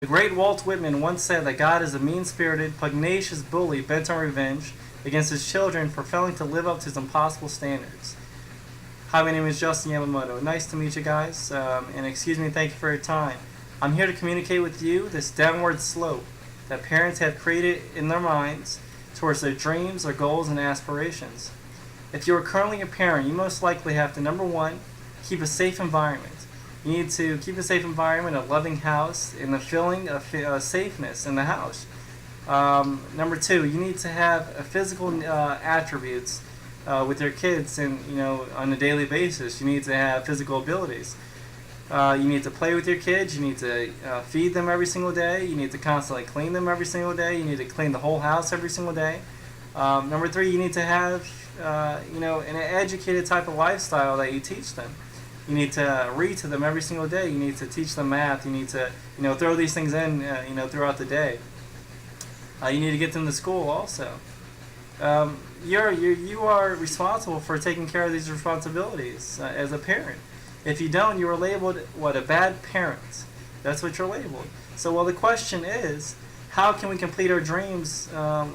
The great Walt Whitman once said that God is a mean-spirited, pugnacious bully bent on revenge against his children for failing to live up to his impossible standards. Hi, my name is Justin Yamamoto. Nice to meet you guys, and excuse me, thank you for your time. I'm here to communicate with you this downward slope that parents have created in their minds towards their dreams, their goals, and aspirations. If you are currently a parent, you most likely have to, number one, keep a safe environment. You need to keep a safe environment, a loving house, and the feeling of safeness in the house. Number two, you need to have physical attributes with your kids, and on a daily basis, you need to have physical abilities. You need to play with your kids. You need to feed them every single day. You need to constantly clean them every single day. You need to clean the whole house every single day. Number three, you need to have an educated type of lifestyle that you teach them. You need to read to them every single day. You need to teach them math. You need to throw these things in throughout the day. You need to get them to school also. You are responsible for taking care of these responsibilities as a parent. If you don't, you are labeled a bad parent. That's what you're labeled. So the question is, how can we complete our dreams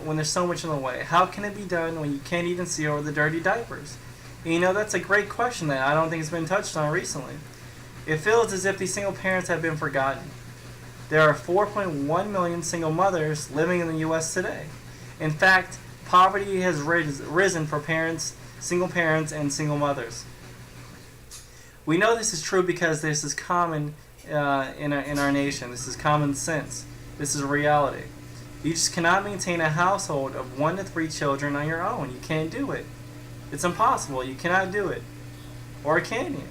when there's so much in the way? How can it be done when you can't even see over the dirty diapers? That's a great question that I don't think has been touched on recently. It feels as if these single parents have been forgotten. There are 4.1 million single mothers living in the U.S. today. In fact, poverty has risen for parents, single parents, and single mothers. We know this is true because this is common in our nation. This is common sense. This is reality. You just cannot maintain a household of 1 to 3 children on your own. You can't do it. It's impossible. You cannot do it. Or can you?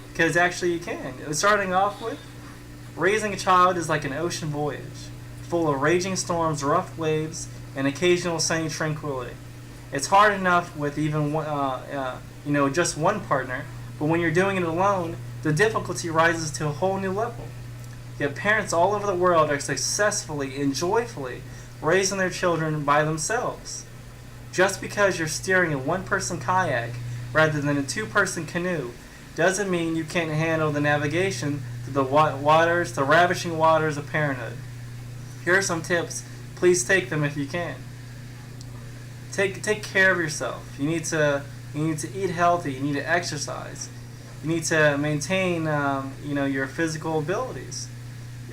Because actually you can. Starting off with, raising a child is like an ocean voyage, full of raging storms, rough waves, and occasional sunny tranquility. It's hard enough with even just one partner, but when you're doing it alone, the difficulty rises to a whole new level. Yet parents all over the world are successfully and joyfully raising their children by themselves. Just because you're steering a one-person kayak rather than a two-person canoe doesn't mean you can't handle the navigation through the ravishing waters of parenthood. Here are some tips. Please take them if you can. Take care of yourself. You need to eat healthy. You need to exercise. You need to maintain your physical abilities.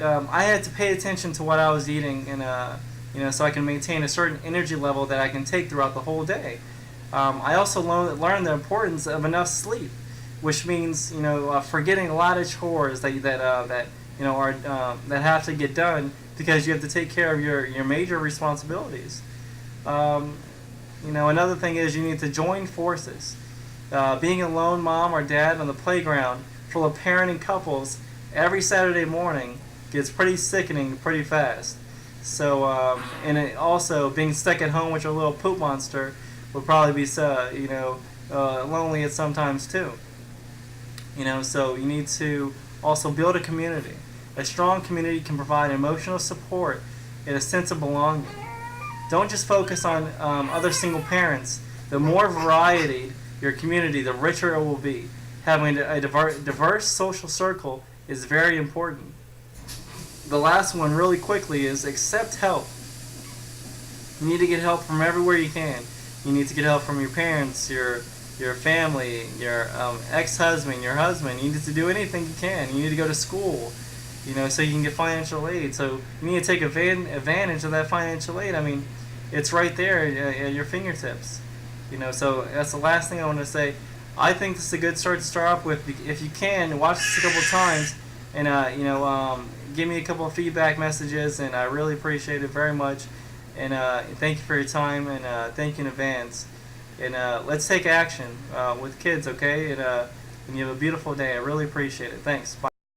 I had to pay attention to what I was eating and so I can maintain a certain energy level that I can take throughout the whole day. I also learned the importance of enough sleep, which means forgetting a lot of chores that have to get done because you have to take care of your major responsibilities. Another thing is you need to join forces. Being a lone mom or dad on the playground full of parenting couples every Saturday morning gets pretty sickening pretty fast. So, also being stuck at home with your little poop monster would probably be, lonely at sometimes too. So you need to also build a community. A strong community can provide emotional support and a sense of belonging. Don't just focus on other single parents. The more variety your community, the richer it will be. Having a diverse social circle is very important. The last one, really quickly, is accept help. You need to get help from everywhere you can. You need to get help from your parents, your family, your ex-husband, your husband. You need to do anything you can. You need to go to school, so you can get financial aid. So you need to take advantage of that financial aid. I mean, it's right there at your fingertips. So that's the last thing I want to say. I think this is a good start to start off with. If you can, watch this a couple times, and give me a couple of feedback messages, and I really appreciate it very much. And thank you for your time, and thank you in advance. And let's take action with kids, okay? And you have a beautiful day. I really appreciate it. Thanks. Bye.